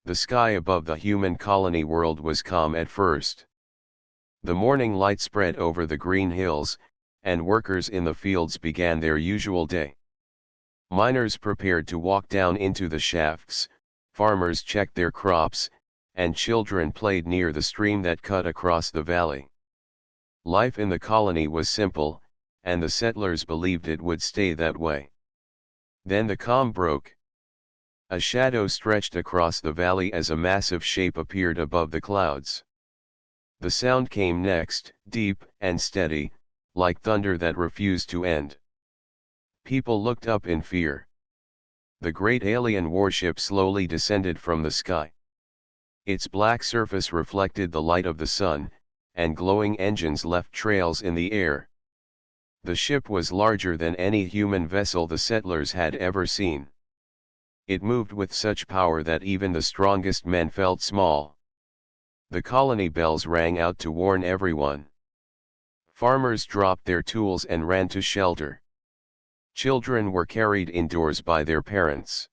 The sky above the human colony world was calm at first. The morning light spread over the green hills, and workers in the fields began their usual day. Miners prepared to walk down into the shafts, farmers checked their crops, and children played near the stream that cut across the valley. Life in the colony was simple, and the settlers believed it would stay that way. Then the calm broke. A shadow stretched across the valley as a massive shape appeared above the clouds. The sound came next, deep and steady, like thunder that refused to end. People looked up in fear. The great alien warship slowly descended from the sky. Its black surface reflected the light of the sun, and glowing engines left trails in the air. The ship was larger than any human vessel the settlers had ever seen. It moved with such power that even the strongest men felt small. The colony bells rang out to warn everyone. Farmers dropped their tools and ran to shelter. Children were carried indoors by their parents.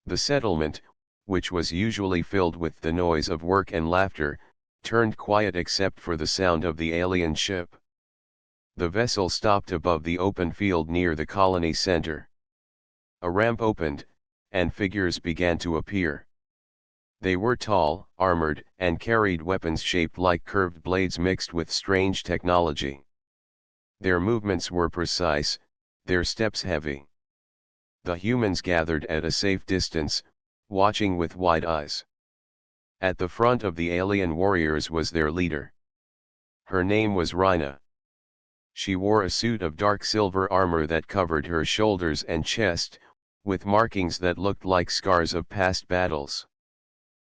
The settlement, which was usually filled with the noise of work and laughter, turned quiet except for the sound of the alien ship. The vessel stopped above the open field near the colony center. A ramp opened, and figures began to appear. They were tall, armored, and carried weapons shaped like curved blades mixed with strange technology. Their movements were precise, their steps heavy. The humans gathered at a safe distance, watching with wide eyes. At the front of the alien warriors was their leader. Her name was Rhina. She wore a suit of dark silver armor that covered her shoulders and chest, with markings that looked like scars of past battles.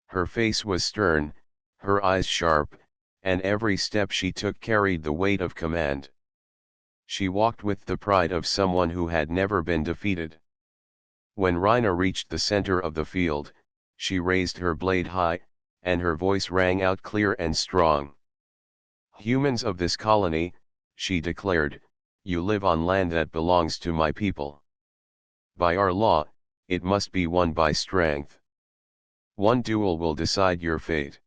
Her face was stern, her eyes sharp, and every step she took carried the weight of command. She walked with the pride of someone who had never been defeated. When Rhina reached the center of the field, she raised her blade high, and her voice rang out clear and strong. "Humans of this colony," she declared, "you live on land that belongs to my people. By our law, it must be won by strength. One duel will decide your fate.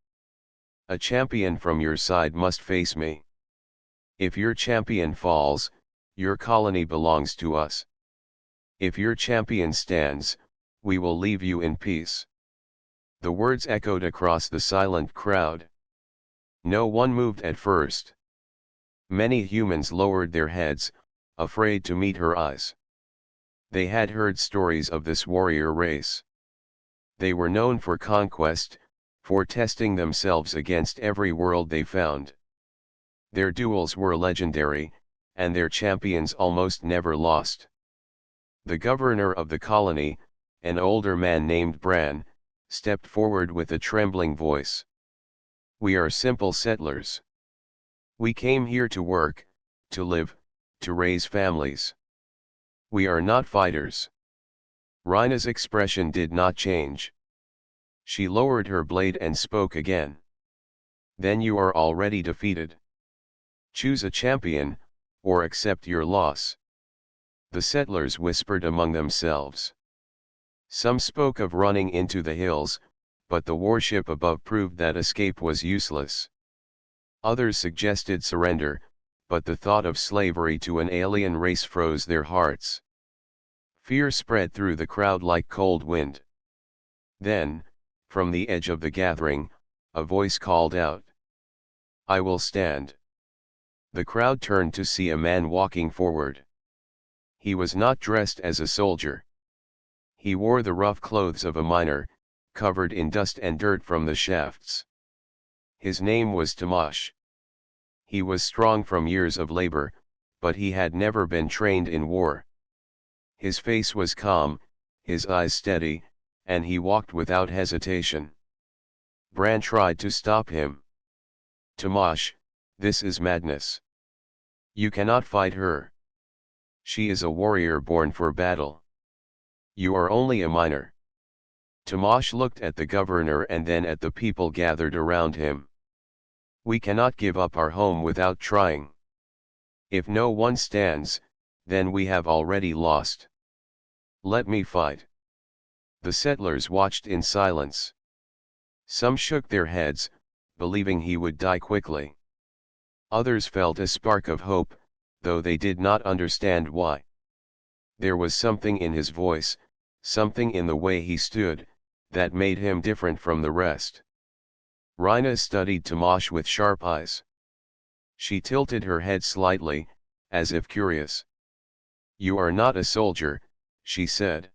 A champion from your side must face me. If your champion falls, your colony belongs to us. If your champion stands, we will leave you in peace." The words echoed across the silent crowd. No one moved at first. Many humans lowered their heads, afraid to meet her eyes. They had heard stories of this warrior race. They were known for conquest, for testing themselves against every world they found. Their duels were legendary, and their champions almost never lost. The governor of the colony, an older man named Bran, stepped forward with a trembling voice. "We are simple settlers. We came here to work, to live, to raise families. We are not fighters." Rhina's expression did not change. She lowered her blade and spoke again. "Then you are already defeated. Choose a champion, or accept your loss." The settlers whispered among themselves. Some spoke of running into the hills, but the warship above proved that escape was useless. Others suggested surrender, but the thought of slavery to an alien race froze their hearts. Fear spread through the crowd like cold wind. Then, from the edge of the gathering, a voice called out, "I will stand." The crowd turned to see a man walking forward. He was not dressed as a soldier. He wore the rough clothes of a miner, covered in dust and dirt from the shafts. His name was Tamash. He was strong from years of labor, but he had never been trained in war. His face was calm, his eyes steady, and he walked without hesitation. Bran tried to stop him. "Tamash, this is madness. You cannot fight her. She is a warrior born for battle. You are only a miner." Tamash looked at the governor and then at the people gathered around him. "We cannot give up our home without trying. If no one stands, then we have already lost. Let me fight." The settlers watched in silence. Some shook their heads, believing he would die quickly. Others felt a spark of hope, though they did not understand why. There was something in his voice, something in the way he stood, that made him different from the rest. Rhina studied Tomasz with sharp eyes. She tilted her head slightly, as if curious. "You are not a soldier," she said.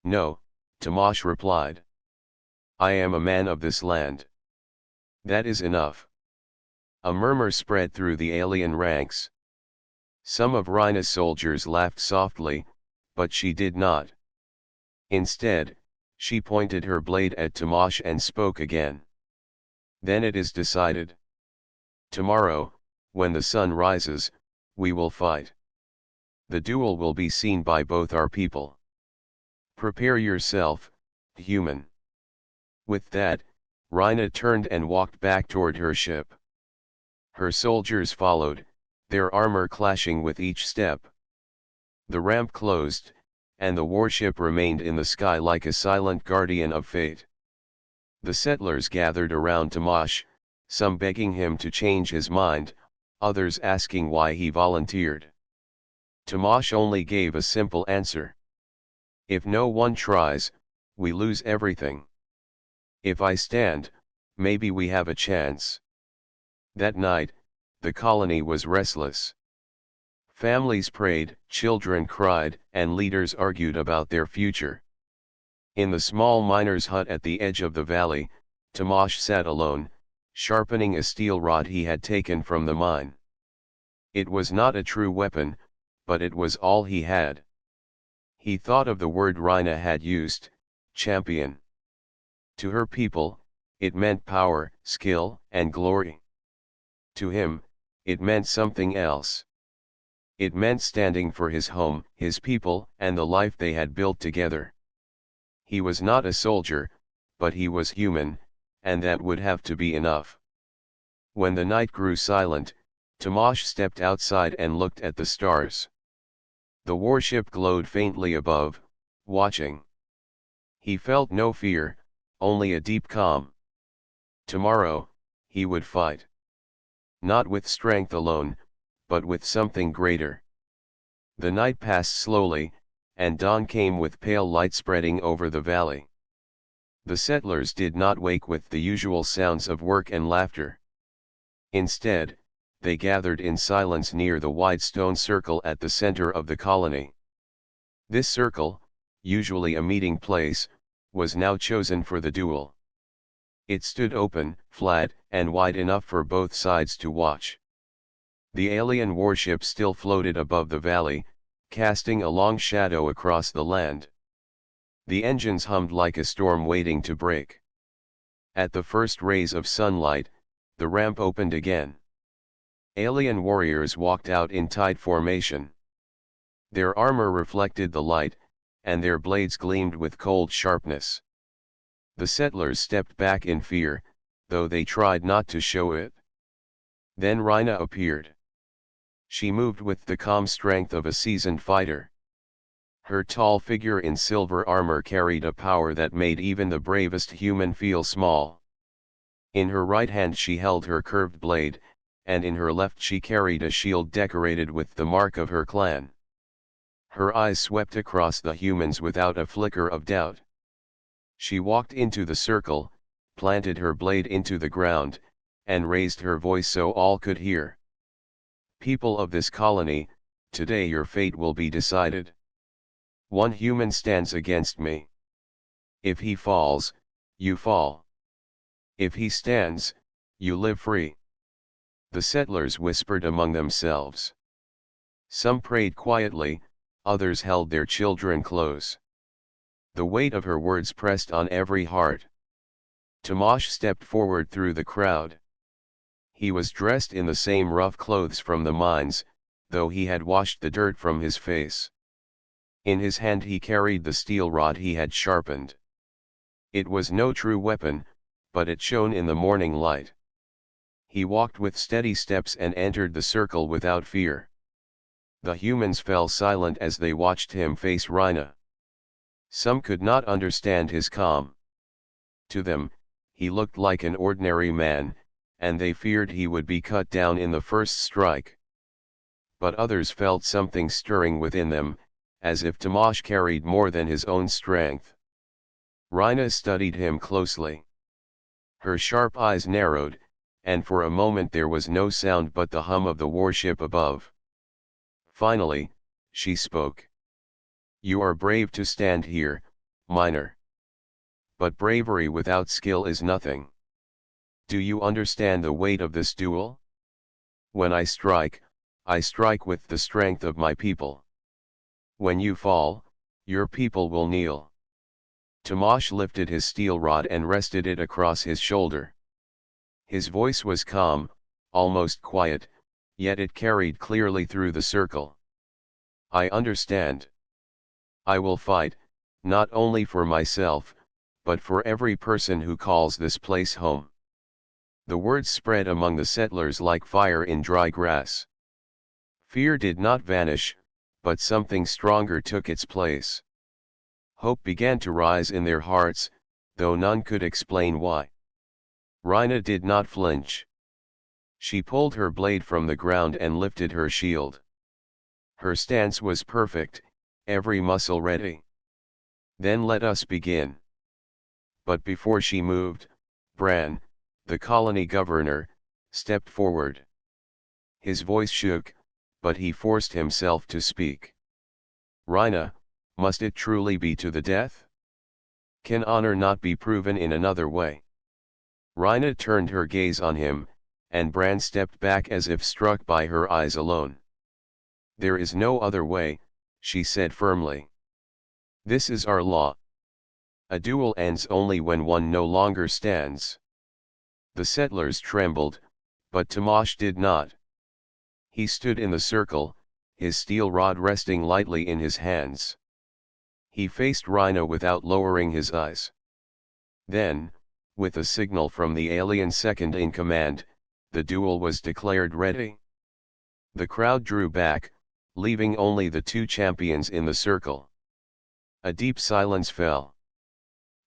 "No," Tomasz replied. "I am a man of this land." "That is enough." A murmur spread through the alien ranks. Some of Rhina's soldiers laughed softly, but she did not. Instead, she pointed her blade at Tomasz and spoke again. "Then it is decided. Tomorrow, when the sun rises, we will fight. The duel will be seen by both our people. Prepare yourself, human." With that, Rhina turned and walked back toward her ship. Her soldiers followed, their armor clashing with each step. The ramp closed, and the warship remained in the sky like a silent guardian of fate. The settlers gathered around Tomasz, some begging him to change his mind, others asking why he volunteered. Tomasz only gave a simple answer. "If no one tries, we lose everything. If I stand, maybe we have a chance." That night, the colony was restless. Families prayed, children cried, and leaders argued about their future. In the small miner's hut at the edge of the valley, Tomasz sat alone, sharpening a steel rod he had taken from the mine. It was not a true weapon, but it was all he had. He thought of the word Rhina had used, champion. To her people, it meant power, skill, and glory. To him, it meant something else. It meant standing for his home, his people, and the life they had built together. He was not a soldier, but he was human, and that would have to be enough. When the night grew silent, Tomasz stepped outside and looked at the stars. The warship glowed faintly above, watching. He felt no fear, only a deep calm. Tomorrow, he would fight. Not with strength alone, but with something greater. The night passed slowly, and dawn came with pale light spreading over the valley. The settlers did not wake with the usual sounds of work and laughter. Instead, they gathered in silence near the wide stone circle at the center of the colony. This circle, usually a meeting place, was now chosen for the duel. It stood open, flat, and wide enough for both sides to watch. The alien warship still floated above the valley, casting a long shadow across the land. The engines hummed like a storm waiting to break. At the first rays of sunlight, the ramp opened again. Alien warriors walked out in tight formation. Their armor reflected the light, and their blades gleamed with cold sharpness. The settlers stepped back in fear, though they tried not to show it. Then Rhina appeared. She moved with the calm strength of a seasoned fighter. Her tall figure in silver armor carried a power that made even the bravest human feel small. In her right hand she held her curved blade, and in her left she carried a shield decorated with the mark of her clan. Her eyes swept across the humans without a flicker of doubt. She walked into the circle, planted her blade into the ground, and raised her voice so all could hear. "People of this colony, today your fate will be decided. One human stands against me. If he falls, you fall. If he stands, you live free." The settlers whispered among themselves. Some prayed quietly, others held their children close. The weight of her words pressed on every heart. Tomasz stepped forward through the crowd. He was dressed in the same rough clothes from the mines, though he had washed the dirt from his face. In his hand he carried the steel rod he had sharpened. It was no true weapon, but it shone in the morning light. He walked with steady steps and entered the circle without fear. The humans fell silent as they watched him face Rhina. Some could not understand his calm. To them, he looked like an ordinary man, and they feared he would be cut down in the first strike. But others felt something stirring within them, as if Tomasz carried more than his own strength. Rhina studied him closely. Her sharp eyes narrowed, and for a moment there was no sound but the hum of the warship above. Finally, she spoke. "You are brave to stand here, Minor. But bravery without skill is nothing. Do you understand the weight of this duel? When I strike with the strength of my people. When you fall, your people will kneel." Tomasz lifted his steel rod and rested it across his shoulder. His voice was calm, almost quiet, yet it carried clearly through the circle. "I understand. I will fight, not only for myself, but for every person who calls this place home." The words spread among the settlers like fire in dry grass. Fear did not vanish, but something stronger took its place. Hope began to rise in their hearts, though none could explain why. Rhina did not flinch. She pulled her blade from the ground and lifted her shield. Her stance was perfect, every muscle ready. "Then let us begin." But before she moved, Bran, the colony governor, stepped forward. His voice shook, but he forced himself to speak. "Rhina, must it truly be to the death? Can honor not be proven in another way?" Rhina turned her gaze on him, and Bran stepped back as if struck by her eyes alone. "There is no other way," she said firmly. "This is our law. A duel ends only when one no longer stands." The settlers trembled, but Tomasz did not. He stood in the circle, his steel rod resting lightly in his hands. He faced Rhina without lowering his eyes. Then, with a signal from the alien second in command, the duel was declared ready. The crowd drew back, leaving only the two champions in the circle. A deep silence fell.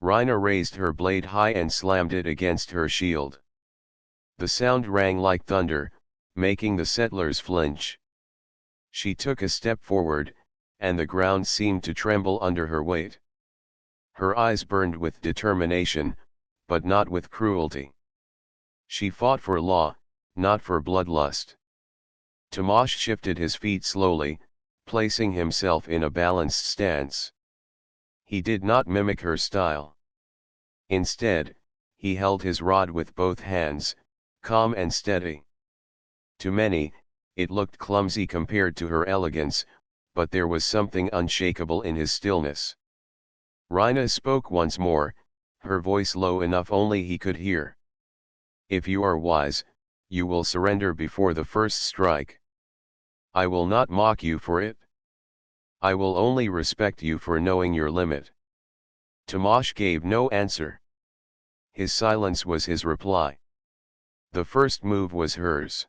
Rhina raised her blade high and slammed it against her shield. The sound rang like thunder, making the settlers flinch. She took a step forward, and the ground seemed to tremble under her weight. Her eyes burned with determination, but not with cruelty. She fought for law, not for bloodlust. Tomasz shifted his feet slowly, placing himself in a balanced stance. He did not mimic her style. Instead, he held his rod with both hands, calm and steady. To many, it looked clumsy compared to her elegance, but there was something unshakable in his stillness. Rhina spoke once more, her voice low enough only he could hear. "If you are wise, you will surrender before the first strike. I will not mock you for it. I will only respect you for knowing your limit." Tomasz gave no answer. His silence was his reply. The first move was hers.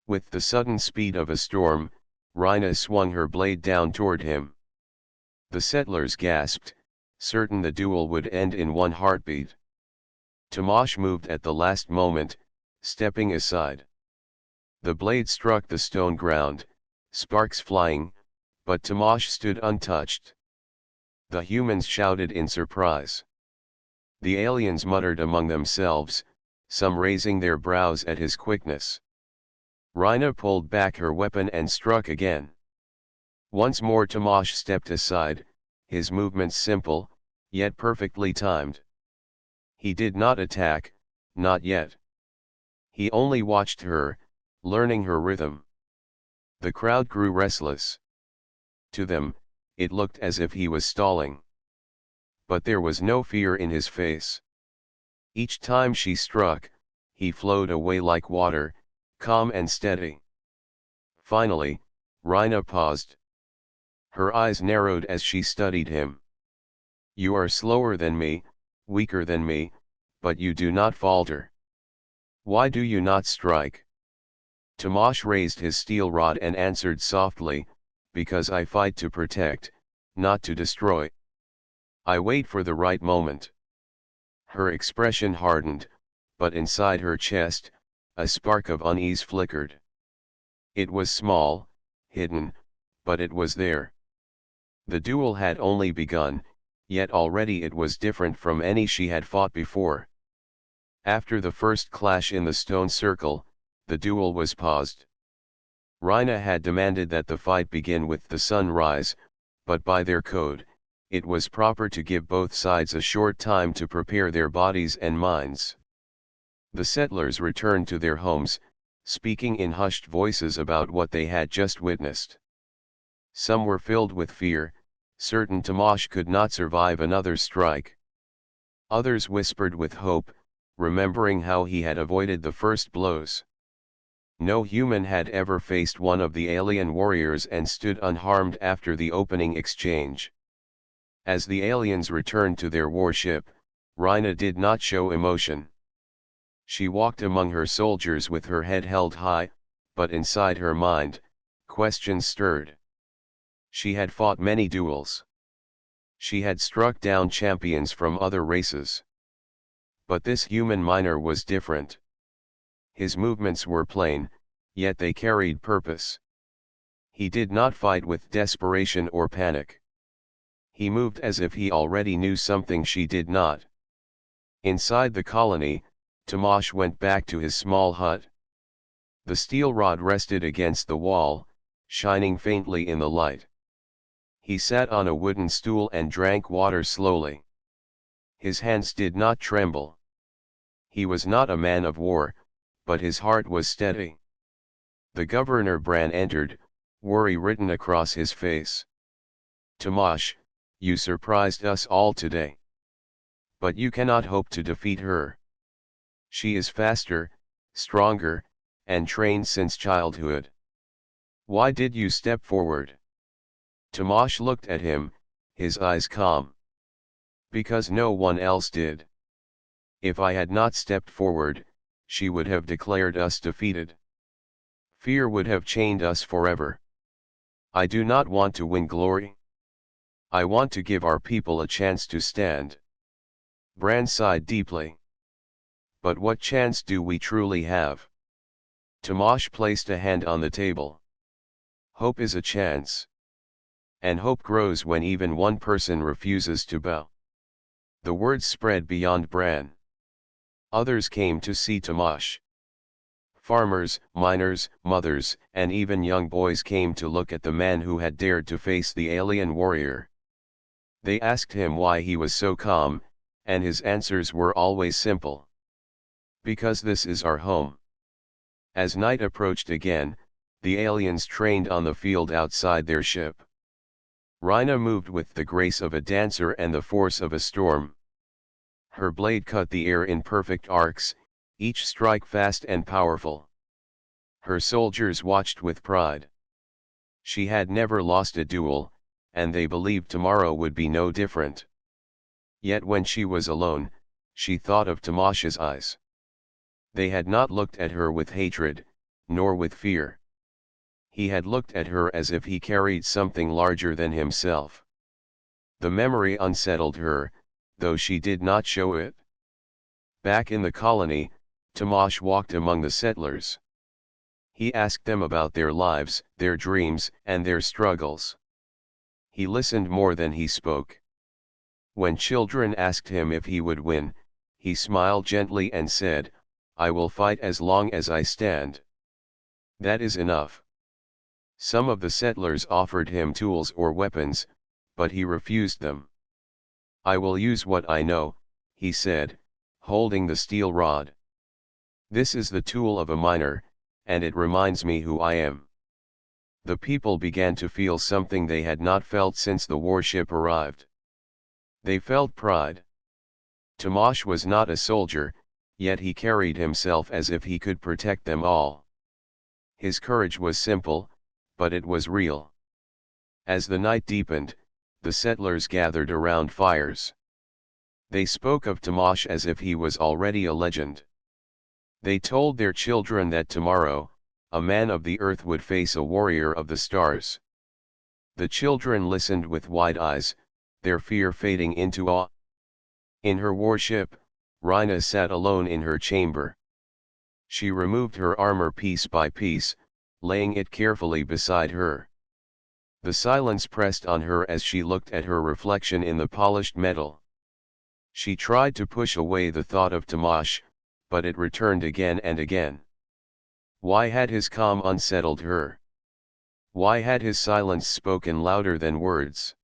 With the sudden speed of a storm, Rhina swung her blade down toward him. The settlers gasped, certain the duel would end in one heartbeat. Tomasz moved at the last moment, stepping aside. The blade struck the stone ground, sparks flying, but Tomasz stood untouched. The humans shouted in surprise. The aliens muttered among themselves, some raising their brows at his quickness. Rhina pulled back her weapon and struck again. Once more Tomasz stepped aside, his movements simple, yet perfectly timed. He did not attack, not yet. He only watched her, learning her rhythm. The crowd grew restless. To them, it looked as if he was stalling. But there was no fear in his face. Each time she struck, he flowed away like water, calm and steady. Finally, Rhina paused. Her eyes narrowed as she studied him. "You are slower than me, weaker than me, but you do not falter. Why do you not strike?" Tomasz raised his steel rod and answered softly, "Because I fight to protect, not to destroy. I wait for the right moment." Her expression hardened, but inside her chest, a spark of unease flickered. It was small, hidden, but it was there. The duel had only begun, yet already it was different from any she had fought before. After the first clash in the stone circle, the duel was paused. Rhina had demanded that the fight begin with the sunrise, but by their code, it was proper to give both sides a short time to prepare their bodies and minds. The settlers returned to their homes, speaking in hushed voices about what they had just witnessed. Some were filled with fear, certain Tamash could not survive another strike. Others whispered with hope, remembering how he had avoided the first blows. No human had ever faced one of the alien warriors and stood unharmed after the opening exchange. As the aliens returned to their warship, Rhina did not show emotion. She walked among her soldiers with her head held high, but inside her mind, questions stirred. She had fought many duels. She had struck down champions from other races. But this human miner was different. His movements were plain, yet they carried purpose. He did not fight with desperation or panic. He moved as if he already knew something she did not. Inside the colony, Tamash went back to his small hut. The steel rod rested against the wall, shining faintly in the light. He sat on a wooden stool and drank water slowly. His hands did not tremble. He was not a man of war, but his heart was steady. The governor Bran entered, worry written across his face. Tamash, you surprised us all today. But you cannot hope to defeat her. She is faster, stronger, and trained since childhood. Why did you step forward? Tamash looked at him, his eyes calm. Because no one else did. If I had not stepped forward, she would have declared us defeated. Fear would have chained us forever. I do not want to win glory. I want to give our people a chance to stand. Bran sighed deeply. But what chance do we truly have? Tamash placed a hand on the table. Hope is a chance. And hope grows when even one person refuses to bow. The words spread beyond Bran. Others came to see Tamash. Farmers, miners, mothers, and even young boys came to look at the man who had dared to face the alien warrior. They asked him why he was so calm, and his answers were always simple. Because this is our home. As night approached again, the aliens trained on the field outside their ship. Rhina moved with the grace of a dancer and the force of a storm. Her blade cut the air in perfect arcs, each strike fast and powerful. Her soldiers watched with pride. She had never lost a duel, and they believed tomorrow would be no different. Yet when she was alone, she thought of Tamash's eyes. They had not looked at her with hatred, nor with fear. He had looked at her as if he carried something larger than himself. The memory unsettled her, though she did not show it. Back in the colony, Tamash walked among the settlers. He asked them about their lives, their dreams, and their struggles. He listened more than he spoke. When children asked him if he would win, he smiled gently and said, I will fight as long as I stand. That is enough. Some of the settlers offered him tools or weapons, but he refused them. I will use what I know, he said, holding the steel rod. This is the tool of a miner, and it reminds me who I am. The people began to feel something they had not felt since the warship arrived. They felt pride. Tamash was not a soldier, yet he carried himself as if he could protect them all. His courage was simple, but it was real. As the night deepened, the settlers gathered around fires. They spoke of Tamash as if he was already a legend. They told their children that tomorrow, a man of the earth would face a warrior of the stars. The children listened with wide eyes, their fear fading into awe. In her warship, Rhina sat alone in her chamber. She removed her armor piece by piece, laying it carefully beside her. The silence pressed on her as she looked at her reflection in the polished metal. She tried to push away the thought of Tamash, but it returned again and again. Why had his calm unsettled her? Why had his silence spoken louder than words?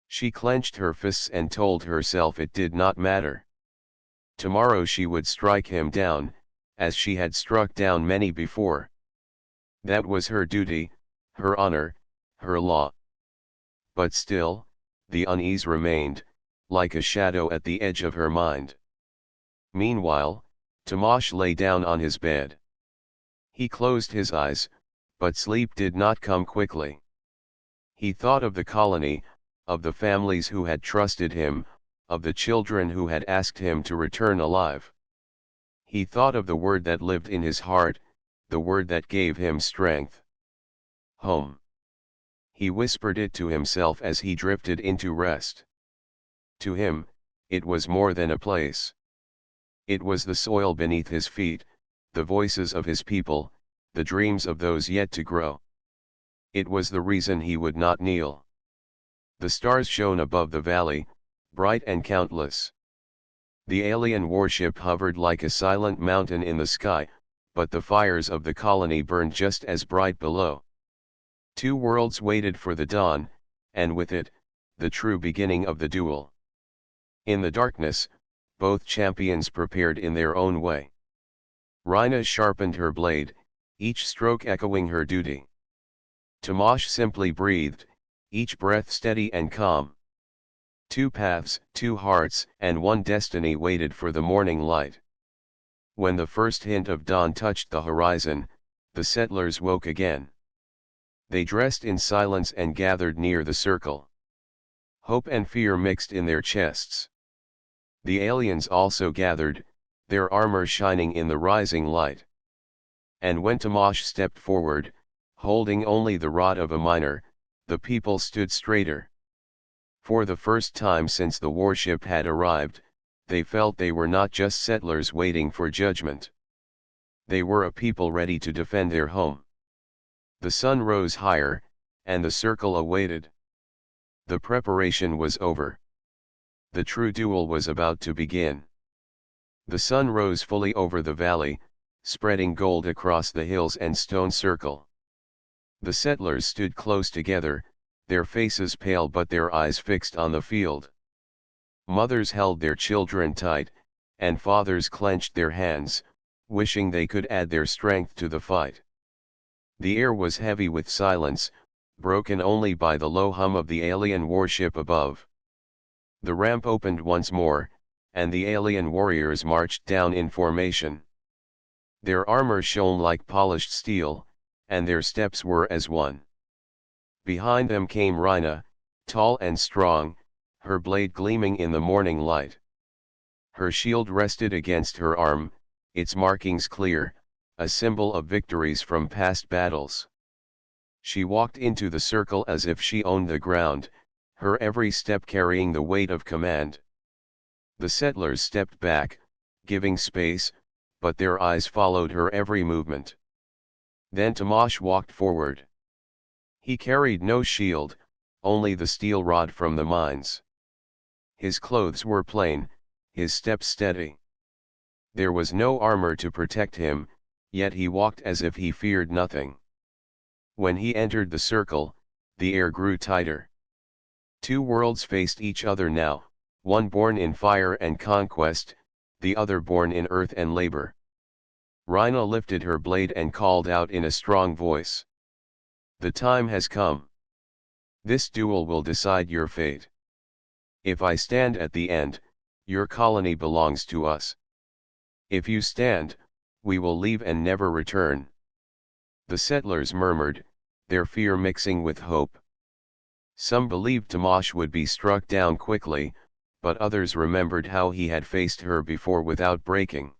She clenched her fists and told herself it did not matter. Tomorrow she would strike him down, as she had struck down many before. That was her duty, her honor, her law. But still, the unease remained, like a shadow at the edge of her mind. Meanwhile, Tamash lay down on his bed. He closed his eyes, but sleep did not come quickly. He thought of the colony, of the families who had trusted him, of the children who had asked him to return alive. He thought of the word that lived in his heart, the word that gave him strength. Home. He whispered it to himself as he drifted into rest. To him, it was more than a place. It was the soil beneath his feet, the voices of his people, the dreams of those yet to grow. It was the reason he would not kneel. The stars shone above the valley, bright and countless. The alien warship hovered like a silent mountain in the sky, but the fires of the colony burned just as bright below. Two worlds waited for the dawn, and with it, the true beginning of the duel. In the darkness, both champions prepared in their own way. Rhina sharpened her blade, each stroke echoing her duty. Tamash simply breathed, each breath steady and calm. Two paths, two hearts, and one destiny waited for the morning light. When the first hint of dawn touched the horizon, the settlers woke again. They dressed in silence and gathered near the circle. Hope and fear mixed in their chests. The aliens also gathered, their armor shining in the rising light. And when Tamash stepped forward, holding only the rod of a miner, the people stood straighter. For the first time since the warship had arrived, they felt they were not just settlers waiting for judgment. They were a people ready to defend their home. The sun rose higher, and the circle awaited. The preparation was over. The true duel was about to begin. The sun rose fully over the valley, spreading gold across the hills and stone circle. The settlers stood close together, their faces pale but their eyes fixed on the field. Mothers held their children tight, and fathers clenched their hands, wishing they could add their strength to the fight. The air was heavy with silence, broken only by the low hum of the alien warship above. The ramp opened once more, and the alien warriors marched down in formation. Their armor shone like polished steel, and their steps were as one. Behind them came Rhina, tall and strong, her blade gleaming in the morning light. Her shield rested against her arm, its markings clear, a symbol of victories from past battles. She walked into the circle as if she owned the ground, her every step carrying the weight of command. The settlers stepped back, giving space, but their eyes followed her every movement. Then Tamash walked forward. He carried no shield, only the steel rod from the mines. His clothes were plain, his steps steady. There was no armor to protect him, yet he walked as if he feared nothing. When he entered the circle, the air grew tighter. Two worlds faced each other now, one born in fire and conquest, the other born in earth and labor. Rhina lifted her blade and called out in a strong voice. The time has come. This duel will decide your fate. If I stand at the end, your colony belongs to us. If you stand, we will leave and never return. The settlers murmured, their fear mixing with hope. Some believed Tamash would be struck down quickly, but others remembered how he had faced her before without breaking.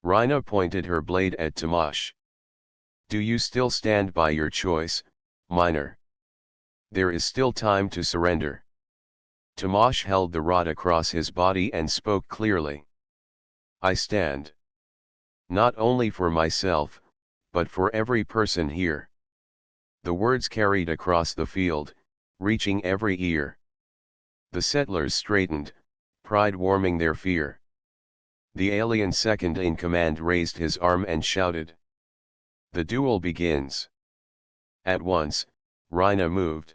Rhina pointed her blade at Tamash. Do you still stand by your choice, miner? There is still time to surrender. Tamash held the rod across his body and spoke clearly. I stand. Not only for myself, but for every person here. The words carried across the field, reaching every ear. The settlers straightened, pride warming their fear. The alien second in command raised his arm and shouted. The duel begins. At once, Rhina moved.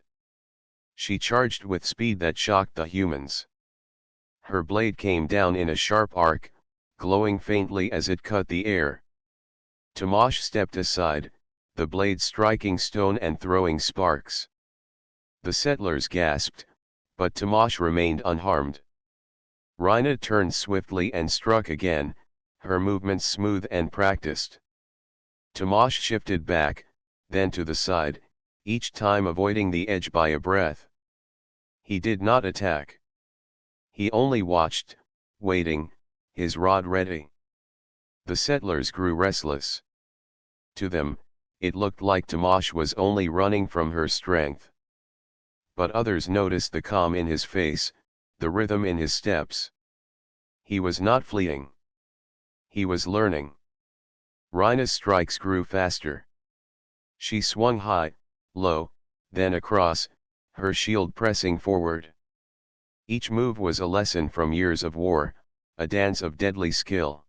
She charged with speed that shocked the humans. Her blade came down in a sharp arc, glowing faintly as it cut the air. Tamash stepped aside, the blade striking stone and throwing sparks. The settlers gasped, but Tamash remained unharmed. Rhina turned swiftly and struck again, her movements smooth and practiced. Tamash shifted back, then to the side, each time avoiding the edge by a breath. He did not attack. He only watched, waiting, his rod ready. The settlers grew restless. To them, it looked like Tamash was only running from her strength. But others noticed the calm in his face, the rhythm in his steps. He was not fleeing. He was learning. Rhina's strikes grew faster. She swung high, low, then across, her shield pressing forward. Each move was a lesson from years of war, a dance of deadly skill.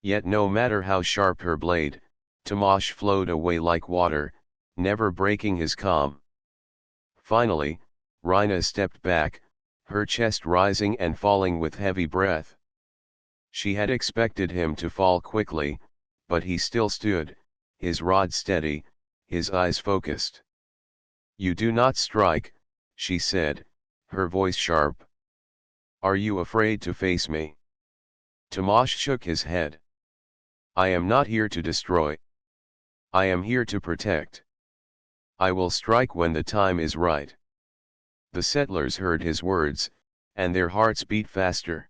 Yet no matter how sharp her blade, Tamash flowed away like water, never breaking his calm. Finally, Rhina stepped back, her chest rising and falling with heavy breath. She had expected him to fall quickly, but he still stood, his rod steady, his eyes focused. "You do not strike," she said, her voice sharp. "Are you afraid to face me?" Tamash shook his head. "I am not here to destroy. I am here to protect. I will strike when the time is right." The settlers heard his words, and their hearts beat faster.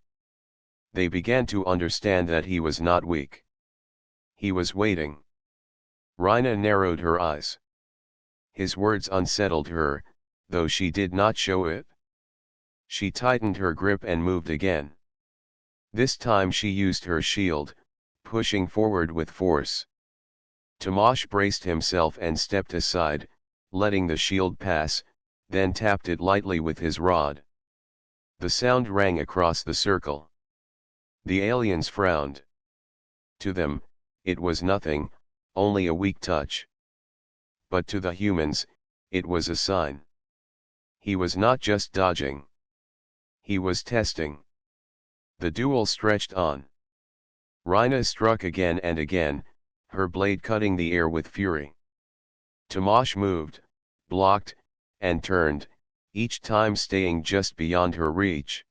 They began to understand that he was not weak. He was waiting. Rhina narrowed her eyes. His words unsettled her, though she did not show it. She tightened her grip and moved again. This time she used her shield, pushing forward with force. Tamash braced himself and stepped aside, letting the shield pass, then tapped it lightly with his rod. The sound rang across the circle. The aliens frowned. To them, it was nothing, only a weak touch. But to the humans, it was a sign. He was not just dodging. He was testing. The duel stretched on. Rhina struck again and again, her blade cutting the air with fury. Tamash moved, blocked, and turned, each time staying just beyond her reach.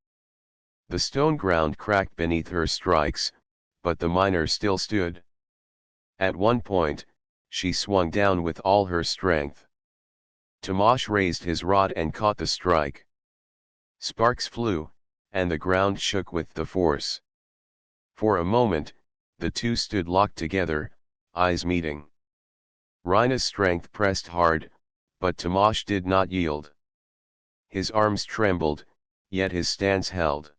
The stone ground cracked beneath her strikes, but the miner still stood. At one point, she swung down with all her strength. Tamash raised his rod and caught the strike. Sparks flew, and the ground shook with the force. For a moment, the two stood locked together, eyes meeting. Rhina's strength pressed hard, but Tamash did not yield. His arms trembled, yet his stance held.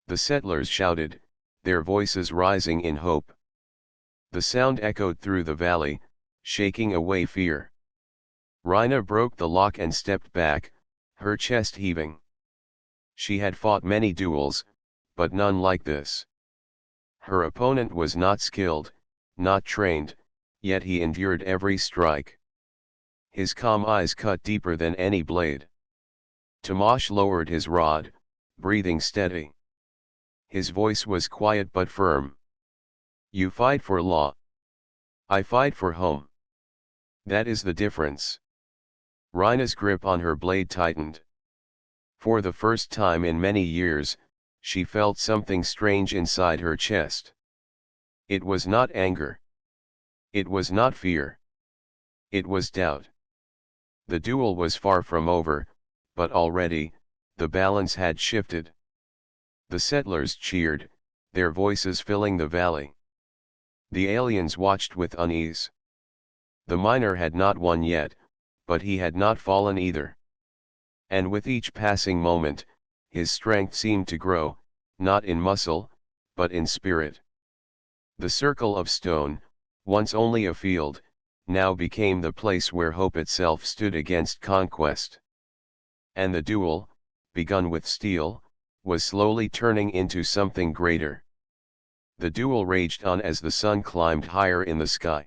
The settlers shouted, their voices rising in hope. The sound echoed through the valley, shaking away fear. Rhina broke the lock and stepped back, her chest heaving. She had fought many duels, but none like this. Her opponent was not skilled, not trained, yet he endured every strike. His calm eyes cut deeper than any blade. Tamash lowered his rod, breathing steady. His voice was quiet but firm. "You fight for law. I fight for home. That is the difference." Rhina's grip on her blade tightened. For the first time in many years, she felt something strange inside her chest. It was not anger. It was not fear. It was doubt. The duel was far from over, but already, the balance had shifted. The settlers cheered, their voices filling the valley. The aliens watched with unease. The miner had not won yet, but he had not fallen either. And with each passing moment, his strength seemed to grow, not in muscle, but in spirit. The circle of stone, once only a field, now became the place where hope itself stood against conquest. And the duel, begun with steel, was slowly turning into something greater. The duel raged on as the sun climbed higher in the sky.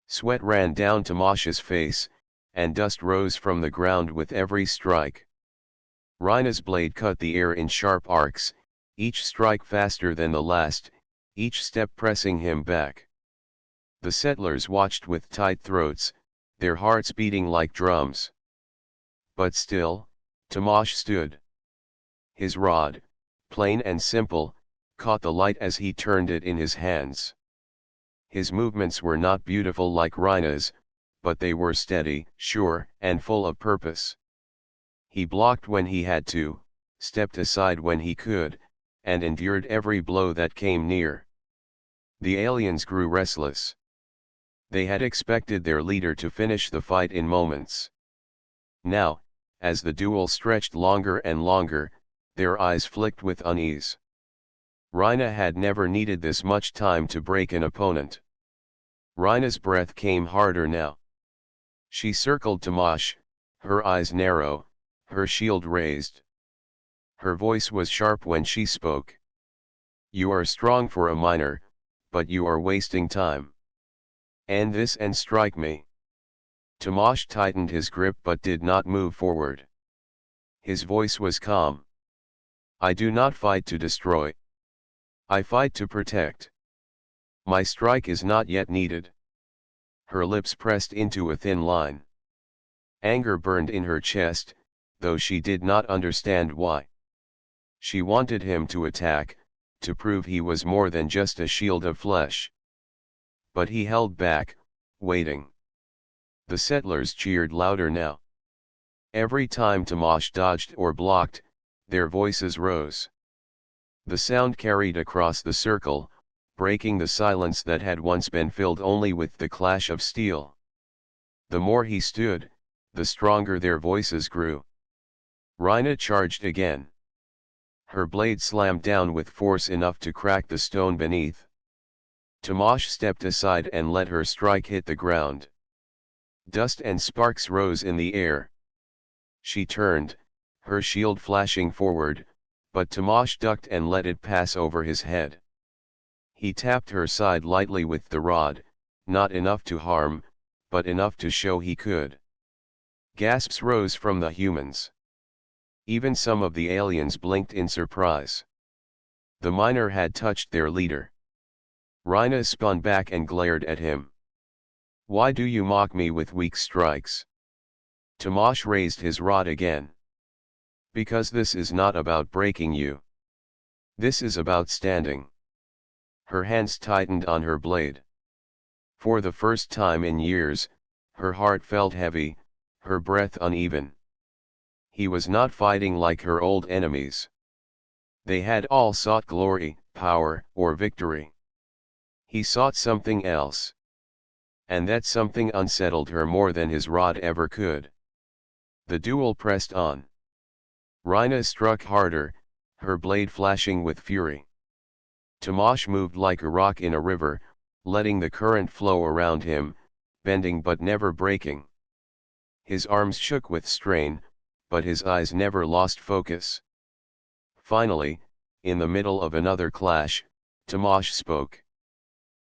Sweat ran down Tamash's face, and dust rose from the ground with every strike. Rhina's blade cut the air in sharp arcs, each strike faster than the last, each step pressing him back. The settlers watched with tight throats, their hearts beating like drums. But still, Tamash stood. His rod, plain and simple, caught the light as he turned it in his hands. His movements were not beautiful like Rhina's, but they were steady, sure, and full of purpose. He blocked when he had to, stepped aside when he could, and endured every blow that came near. The aliens grew restless. They had expected their leader to finish the fight in moments. Now, as the duel stretched longer and longer, their eyes flicked with unease. Rhina had never needed this much time to break an opponent. Rhina's breath came harder now. She circled Tamash, her eyes narrow, her shield raised. Her voice was sharp when she spoke. "You are strong for a minor, but you are wasting time. End this and strike me." Tamash tightened his grip but did not move forward. His voice was calm. "I do not fight to destroy. I fight to protect. My strike is not yet needed." Her lips pressed into a thin line. Anger burned in her chest, though she did not understand why. She wanted him to attack, to prove he was more than just a shield of flesh. But he held back, waiting. The settlers cheered louder now. Every time Tamash dodged or blocked, their voices rose. The sound carried across the circle, breaking the silence that had once been filled only with the clash of steel. The more he stood, the stronger their voices grew. Rhina charged again. Her blade slammed down with force enough to crack the stone beneath. Tamash stepped aside and let her strike hit the ground. Dust and sparks rose in the air. She turned, her shield flashing forward, but Tamash ducked and let it pass over his head. He tapped her side lightly with the rod, not enough to harm, but enough to show he could. Gasps rose from the humans. Even some of the aliens blinked in surprise. The miner had touched their leader. Rhina spun back and glared at him. "Why do you mock me with weak strikes?" Tamash raised his rod again. "Because this is not about breaking you. This is about standing." Her hands tightened on her blade. For the first time in years, her heart felt heavy, her breath uneven. He was not fighting like her old enemies. They had all sought glory, power, or victory. He sought something else. And that something unsettled her more than his rod ever could. The duel pressed on. Rhina struck harder, her blade flashing with fury. Tamash moved like a rock in a river, letting the current flow around him, bending but never breaking. His arms shook with strain, but his eyes never lost focus. Finally, in the middle of another clash, Tamash spoke.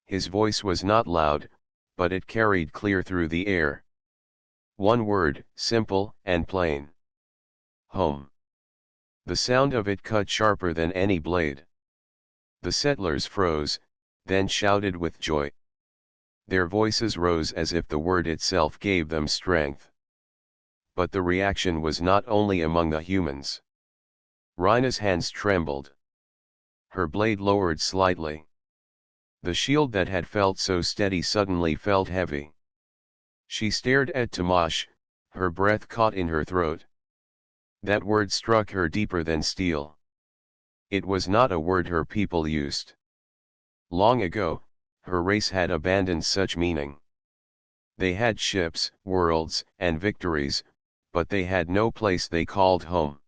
His voice was not loud, but it carried clear through the air. One word, simple and plain. Home. The sound of it cut sharper than any blade. The settlers froze, then shouted with joy. Their voices rose as if the word itself gave them strength. But the reaction was not only among the humans. Rhina's hands trembled. Her blade lowered slightly. The shield that had felt so steady suddenly felt heavy. She stared at Tamash, her breath caught in her throat. That word struck her deeper than steel. It was not a word her people used. Long ago, her race had abandoned such meaning. They had ships, worlds, and victories, but they had no place they called home.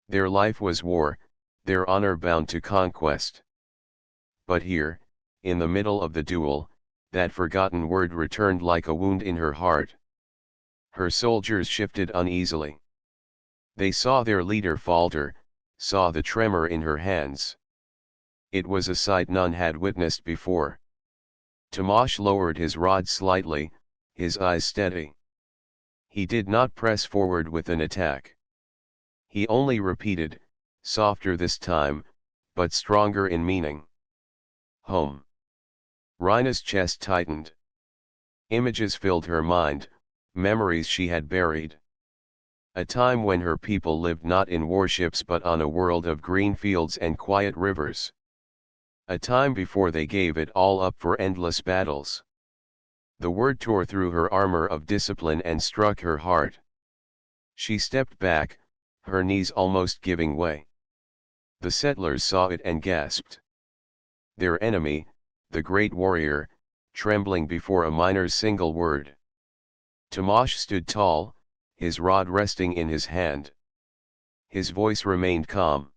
Their life was war, their honor bound to conquest. But here, in the middle of the duel, that forgotten word returned like a wound in her heart. Her soldiers shifted uneasily. They saw their leader falter, saw the tremor in her hands. It was a sight none had witnessed before. Tomasz lowered his rod slightly, his eyes steady. He did not press forward with an attack. He only repeated, softer this time, but stronger in meaning. Home. Rhina's chest tightened. Images filled her mind, memories she had buried. A time when her people lived not in warships but on a world of green fields and quiet rivers. A time before they gave it all up for endless battles. The word tore through her armor of discipline and struck her heart. She stepped back, her knees almost giving way. The settlers saw it and gasped. Their enemy, the great warrior, trembling before a miner's single word. Tomasz stood tall, his rod resting in his hand. His voice remained calm.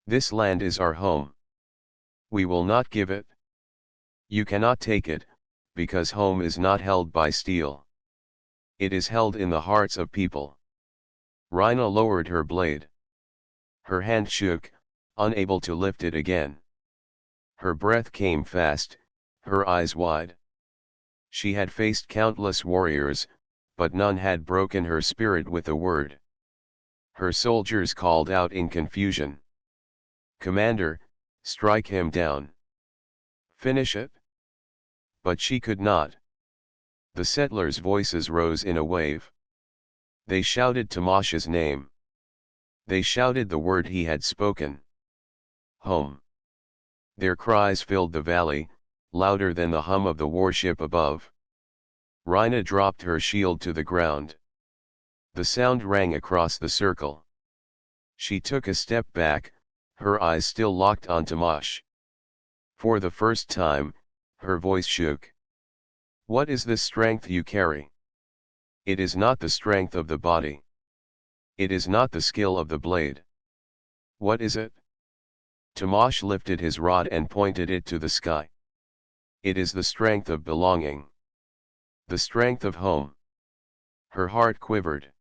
This land is our home. We will not give it. You cannot take it, because home is not held by steel. It is held in the hearts of people. Rhina lowered her blade. Her hand shook, unable to lift it again. Her breath came fast, her eyes wide. She had faced countless warriors, but none had broken her spirit with a word. Her soldiers called out in confusion. "Commander, strike him down. Finish it." But she could not. The settlers' voices rose in a wave. They shouted Tomasz's name. They shouted the word he had spoken. Home. Their cries filled the valley, louder than the hum of the warship above. Rhina dropped her shield to the ground. The sound rang across the circle. She took a step back, her eyes still locked on Tomasz. For the first time, her voice shook. "What is this strength you carry? It is not the strength of the body. It is not the skill of the blade. What is it?" Tomasz lifted his rod and pointed it to the sky. "It is the strength of belonging. The strength of home." Her heart quivered.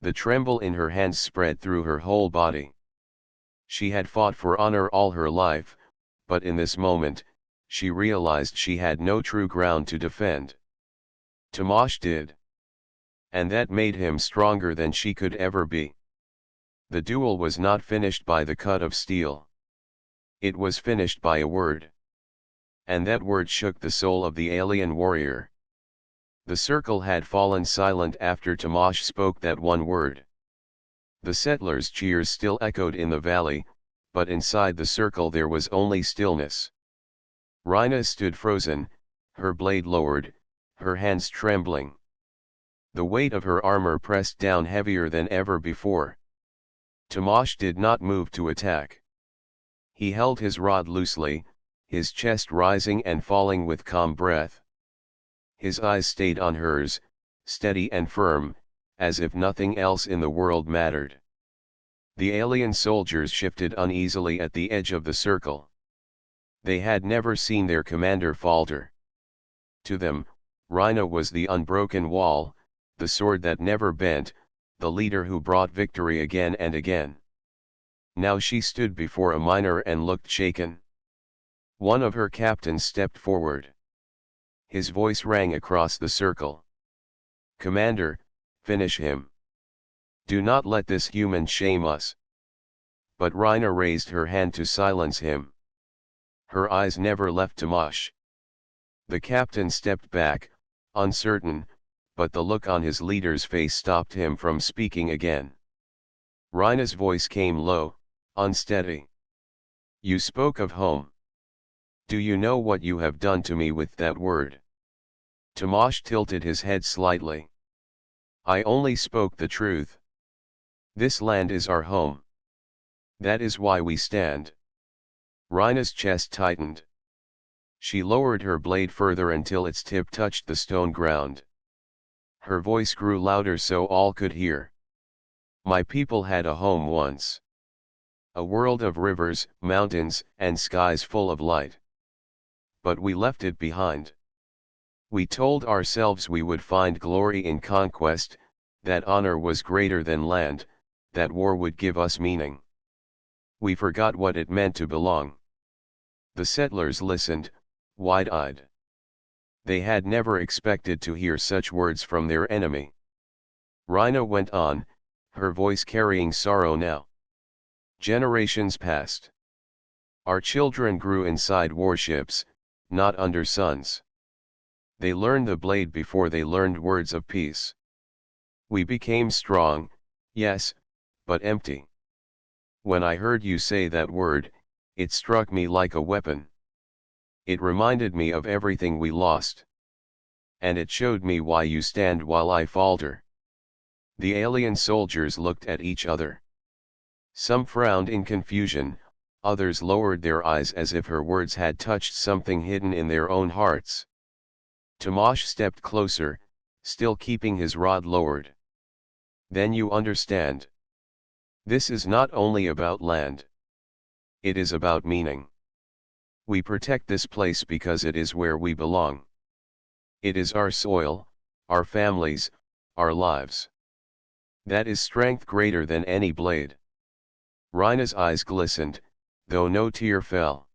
The tremble in her hands spread through her whole body. She had fought for honor all her life, but in this moment, she realized she had no true ground to defend. Tomasz did. And that made him stronger than she could ever be. The duel was not finished by the cut of steel. It was finished by a word. And that word shook the soul of the alien warrior. The circle had fallen silent after Tomasz spoke that one word. The settlers' cheers still echoed in the valley, but inside the circle there was only stillness. Rhina stood frozen, her blade lowered, her hands trembling. The weight of her armor pressed down heavier than ever before. Tomasz did not move to attack. He held his rod loosely, his chest rising and falling with calm breath. His eyes stayed on hers, steady and firm, as if nothing else in the world mattered. The alien soldiers shifted uneasily at the edge of the circle. They had never seen their commander falter. To them, Rhina was the unbroken wall, the sword that never bent, the leader who brought victory again and again. Now she stood before a miner and looked shaken. One of her captains stepped forward. His voice rang across the circle. "Commander, finish him. Do not let this human shame us." But Rhina raised her hand to silence him. Her eyes never left Tomasz. The captain stepped back, uncertain, but the look on his leader's face stopped him from speaking again. Rhina's voice came low, unsteady. "You spoke of home. Do you know what you have done to me with that word?" Tomasz tilted his head slightly. "I only spoke the truth. This land is our home. That is why we stand." Rhina's chest tightened. She lowered her blade further until its tip touched the stone ground. Her voice grew louder so all could hear. "My people had a home once. A world of rivers, mountains, and skies full of light. But we left it behind. We told ourselves we would find glory in conquest, that honor was greater than land, that war would give us meaning. We forgot what it meant to belong. The settlers listened, wide-eyed. They had never expected to hear such words from their enemy. Rhina went on, her voice carrying sorrow now. Generations passed. Our children grew inside warships, not under suns. They learned the blade before they learned words of peace. We became strong, yes, but empty. When I heard you say that word, it struck me like a weapon. It reminded me of everything we lost. And it showed me why you stand while I falter. The alien soldiers looked at each other. Some frowned in confusion, others lowered their eyes as if her words had touched something hidden in their own hearts. Tomash stepped closer, still keeping his rod lowered. Then you understand. This is not only about land. It is about meaning. We protect this place because it is where we belong. It is our soil, our families, our lives. That is strength greater than any blade. Rhina's eyes glistened, though no tear fell.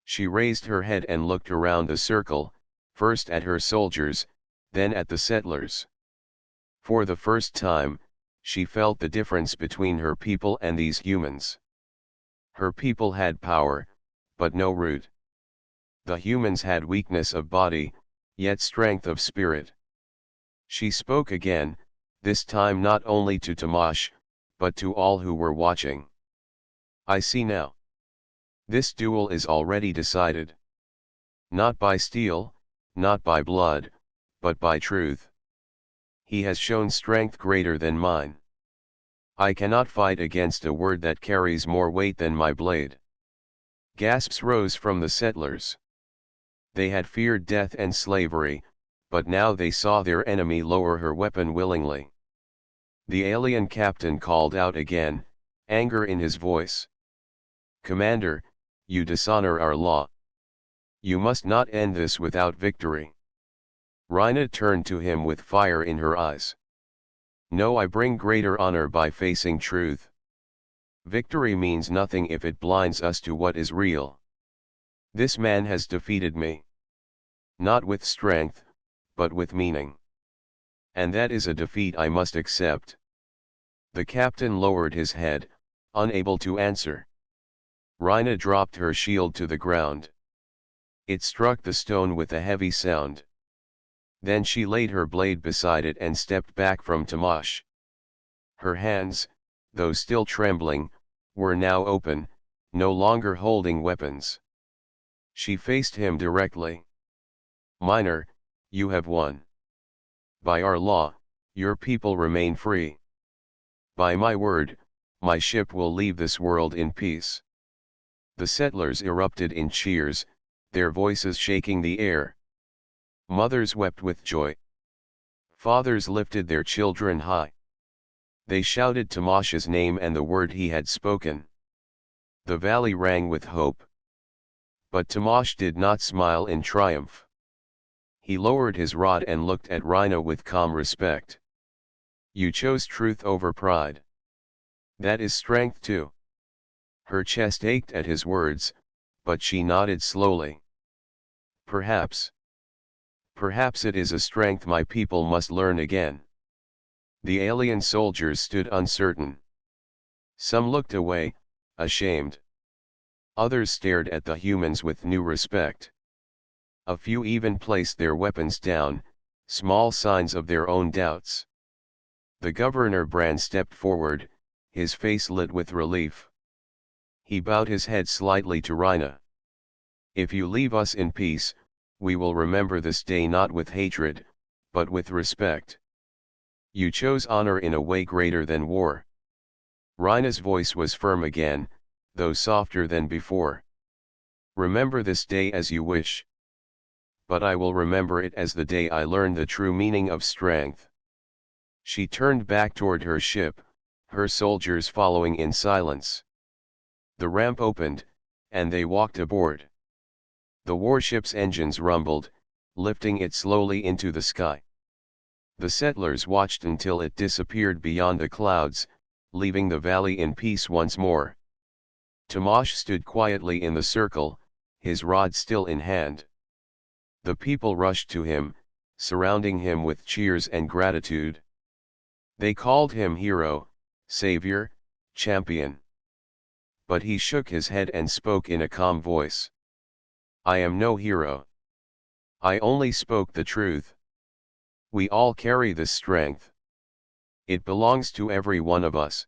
She raised her head and looked around the circle, first at her soldiers, then at the settlers. For the first time, she felt the difference between her people and these humans. Her people had power, but no root. The humans had weakness of body, yet strength of spirit. She spoke again, this time not only to Tomash, but to all who were watching. I see now. This duel is already decided. Not by steel, not by blood, but by truth. He has shown strength greater than mine. I cannot fight against a word that carries more weight than my blade. Gasps rose from the settlers. They had feared death and slavery, but now they saw their enemy lower her weapon willingly. The alien captain called out again, anger in his voice. Commander, you dishonor our law. You must not end this without victory. Rhina turned to him with fire in her eyes. No, I bring greater honor by facing truth. Victory means nothing if it blinds us to what is real. This man has defeated me. Not with strength, but with meaning. And that is a defeat I must accept. The captain lowered his head, unable to answer. Rhina dropped her shield to the ground. It struck the stone with a heavy sound. Then she laid her blade beside it and stepped back from Tomash. Her hands, though still trembling, were now open, no longer holding weapons. She faced him directly. Miner, you have won. By our law, your people remain free. By my word, my ship will leave this world in peace. The settlers erupted in cheers, their voices shaking the air. Mothers wept with joy. Fathers lifted their children high. They shouted Tomash's name and the word he had spoken. The valley rang with hope. But Tomash did not smile in triumph. He lowered his rod and looked at Rhina with calm respect. You chose truth over pride. That is strength too. Her chest ached at his words, but she nodded slowly. Perhaps. Perhaps it is a strength my people must learn again. The alien soldiers stood uncertain. Some looked away, ashamed. Others stared at the humans with new respect. A few even placed their weapons down, small signs of their own doubts. The Governor Brand stepped forward, his face lit with relief. He bowed his head slightly to Rhina. If you leave us in peace, we will remember this day not with hatred, but with respect. You chose honor in a way greater than war. Rhina's voice was firm again, though softer than before. Remember this day as you wish. But I will remember it as the day I learned the true meaning of strength. She turned back toward her ship, her soldiers following in silence. The ramp opened, and they walked aboard. The warship's engines rumbled, lifting it slowly into the sky. The settlers watched until it disappeared beyond the clouds, leaving the valley in peace once more. Tomasz stood quietly in the circle, his rod still in hand. The people rushed to him, surrounding him with cheers and gratitude. They called him hero, savior, champion. But he shook his head and spoke in a calm voice. I am no hero. I only spoke the truth. We all carry this strength. It belongs to every one of us.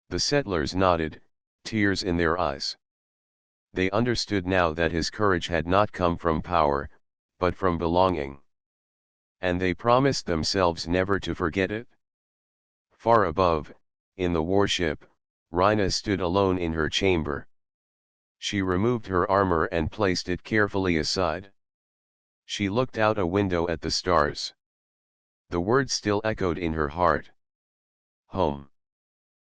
The settlers nodded, tears in their eyes. They understood now that his courage had not come from power, but from belonging. And they promised themselves never to forget it. Far above, in the warship, Rhina stood alone in her chamber. She removed her armor and placed it carefully aside. She looked out a window at the stars. The words still echoed in her heart. Home.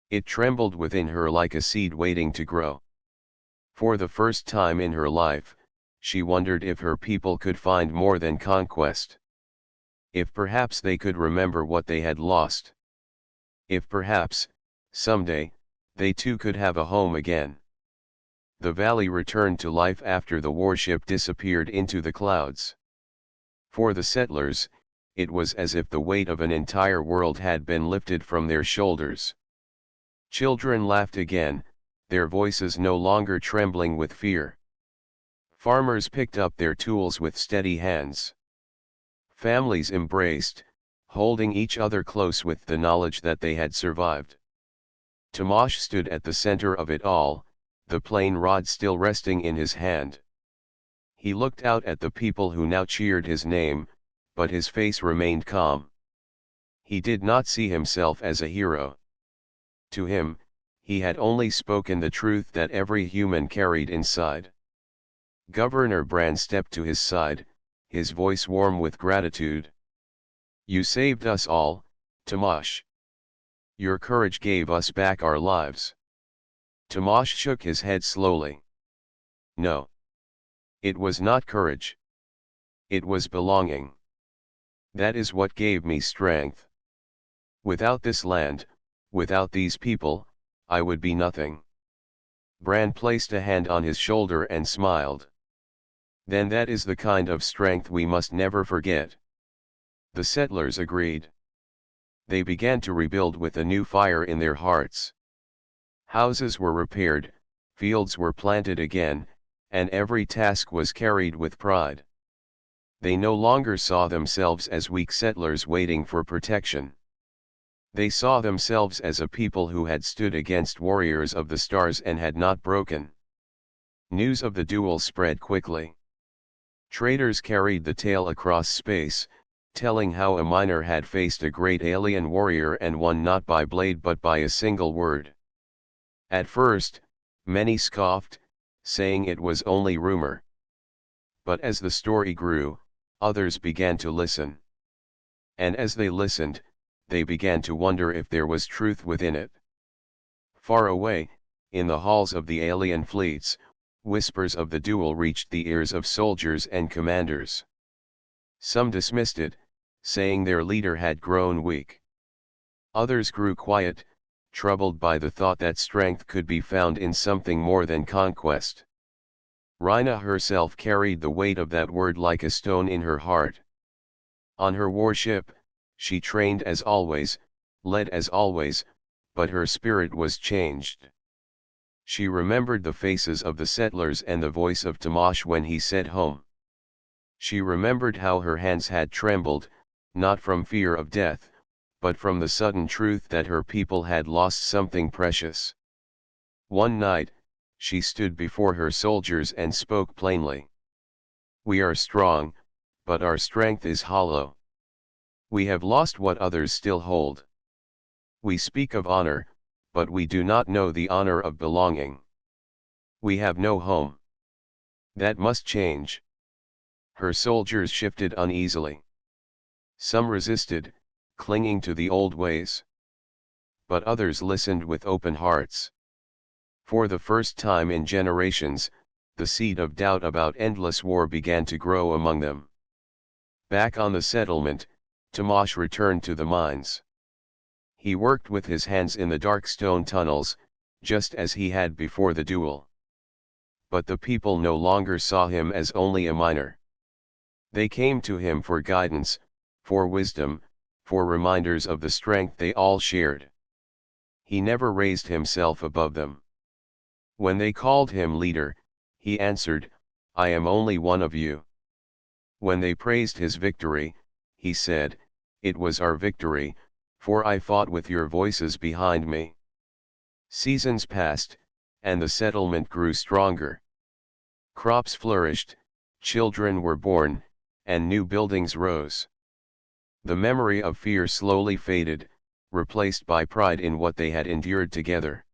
It trembled within her like a seed waiting to grow. For the first time in her life, she wondered if her people could find more than conquest. If perhaps they could remember what they had lost. If perhaps, someday, they too could have a home again. The valley returned to life after the warship disappeared into the clouds. For the settlers, it was as if the weight of an entire world had been lifted from their shoulders. Children laughed again, their voices no longer trembling with fear. Farmers picked up their tools with steady hands. Families embraced, holding each other close with the knowledge that they had survived. Tomasz stood at the center of it all, the plain rod still resting in his hand. He looked out at the people who now cheered his name, but his face remained calm. He did not see himself as a hero. To him, he had only spoken the truth that every human carried inside. Governor Brand stepped to his side, his voice warm with gratitude. You saved us all, Tomasz. Your courage gave us back our lives. Tomasz shook his head slowly. No. It was not courage. It was belonging. That is what gave me strength. Without this land, without these people, I would be nothing. Bran placed a hand on his shoulder and smiled. Then that is the kind of strength we must never forget. The settlers agreed. They began to rebuild with a new fire in their hearts. Houses were repaired, fields were planted again, and every task was carried with pride. They no longer saw themselves as weak settlers waiting for protection. They saw themselves as a people who had stood against warriors of the stars and had not broken. News of the duel spread quickly. Traders carried the tale across space, telling how a miner had faced a great alien warrior and won not by blade but by a single word. At first, many scoffed, saying it was only rumor. But as the story grew, others began to listen. And as they listened, they began to wonder if there was truth within it. Far away, in the halls of the alien fleets, whispers of the duel reached the ears of soldiers and commanders. Some dismissed it, saying their leader had grown weak. Others grew quiet, troubled by the thought that strength could be found in something more than conquest. Rhina herself carried the weight of that word like a stone in her heart. On her warship, she trained as always, led as always, but her spirit was changed. She remembered the faces of the settlers and the voice of Tomasz when he said home. She remembered how her hands had trembled, not from fear of death, but from the sudden truth that her people had lost something precious. One night, she stood before her soldiers and spoke plainly. We are strong, but our strength is hollow. We have lost what others still hold. We speak of honor, but we do not know the honor of belonging. We have no home. That must change. Her soldiers shifted uneasily. Some resisted, clinging to the old ways. But others listened with open hearts. For the first time in generations, the seed of doubt about endless war began to grow among them. Back on the settlement, Tomasz returned to the mines. He worked with his hands in the dark stone tunnels, just as he had before the duel. But the people no longer saw him as only a miner. They came to him for guidance, for wisdom, for reminders of the strength they all shared. He never raised himself above them. When they called him leader, he answered, "I am only one of you." When they praised his victory, he said, "It was our victory, for I fought with your voices behind me." Seasons passed, and the settlement grew stronger. Crops flourished, children were born, and new buildings rose. The memory of fear slowly faded, replaced by pride in what they had endured together.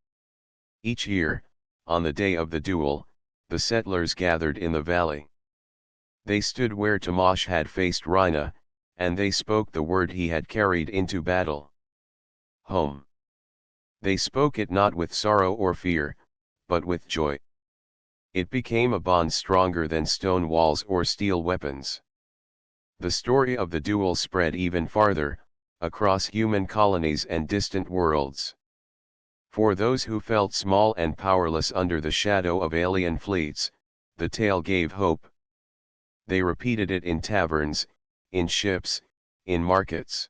Each year, on the day of the duel, the settlers gathered in the valley. They stood where Tomasz had faced Rina, and they spoke the word he had carried into battle. Home. They spoke it not with sorrow or fear, but with joy. It became a bond stronger than stone walls or steel weapons. The story of the duel spread even farther, across human colonies and distant worlds. For those who felt small and powerless under the shadow of alien fleets, the tale gave hope. They repeated it in taverns, in ships, in markets.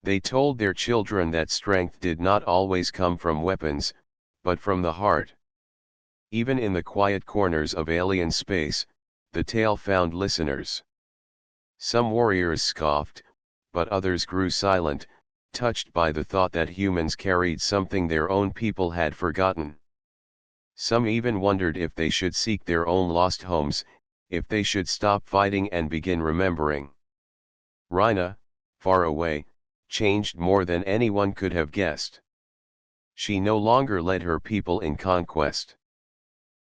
They told their children that strength did not always come from weapons, but from the heart. Even in the quiet corners of alien space, the tale found listeners. Some warriors scoffed, but others grew silent, touched by the thought that humans carried something their own people had forgotten. Some even wondered if they should seek their own lost homes, if they should stop fighting and begin remembering. Rina, far away, changed more than anyone could have guessed. She no longer led her people in conquest.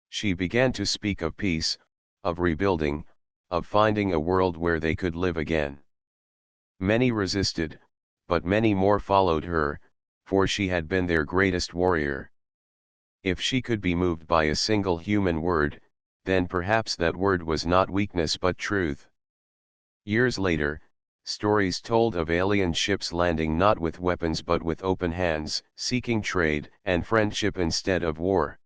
She began to speak of peace, of rebuilding, of finding a world where they could live again. Many resisted, but many more followed her, for she had been their greatest warrior. If she could be moved by a single human word, then perhaps that word was not weakness but truth. Years later, stories told of alien ships landing not with weapons but with open hands, seeking trade and friendship instead of war.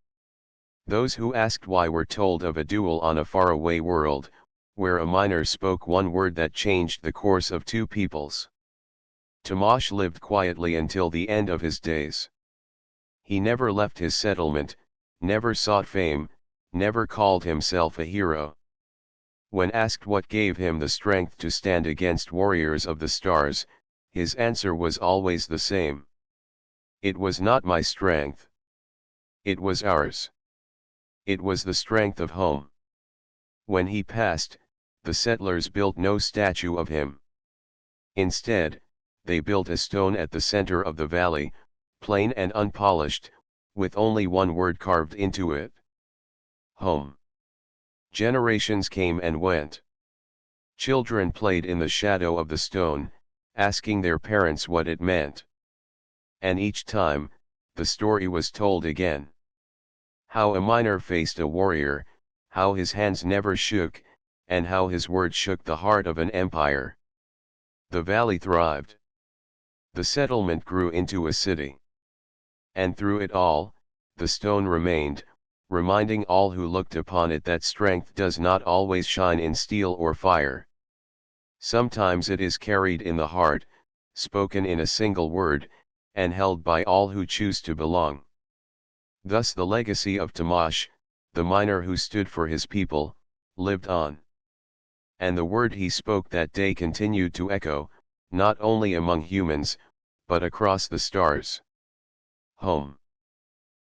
Those who asked why were told of a duel on a faraway world, where a miner spoke one word that changed the course of two peoples. Tomasz lived quietly until the end of his days. He never left his settlement, never sought fame, never called himself a hero. When asked what gave him the strength to stand against warriors of the stars, his answer was always the same. It was not my strength. It was ours. It was the strength of home. When he passed, the settlers built no statue of him. Instead, they built a stone at the center of the valley, plain and unpolished, with only one word carved into it. Home. Generations came and went. Children played in the shadow of the stone, asking their parents what it meant. And each time, the story was told again. How a miner faced a warrior, how his hands never shook, and how his words shook the heart of an empire. The valley thrived. The settlement grew into a city. And through it all, the stone remained, reminding all who looked upon it that strength does not always shine in steel or fire. Sometimes it is carried in the heart, spoken in a single word, and held by all who choose to belong. Thus the legacy of Tomasz, the miner who stood for his people, lived on. And the word he spoke that day continued to echo, not only among humans, but across the stars. Home.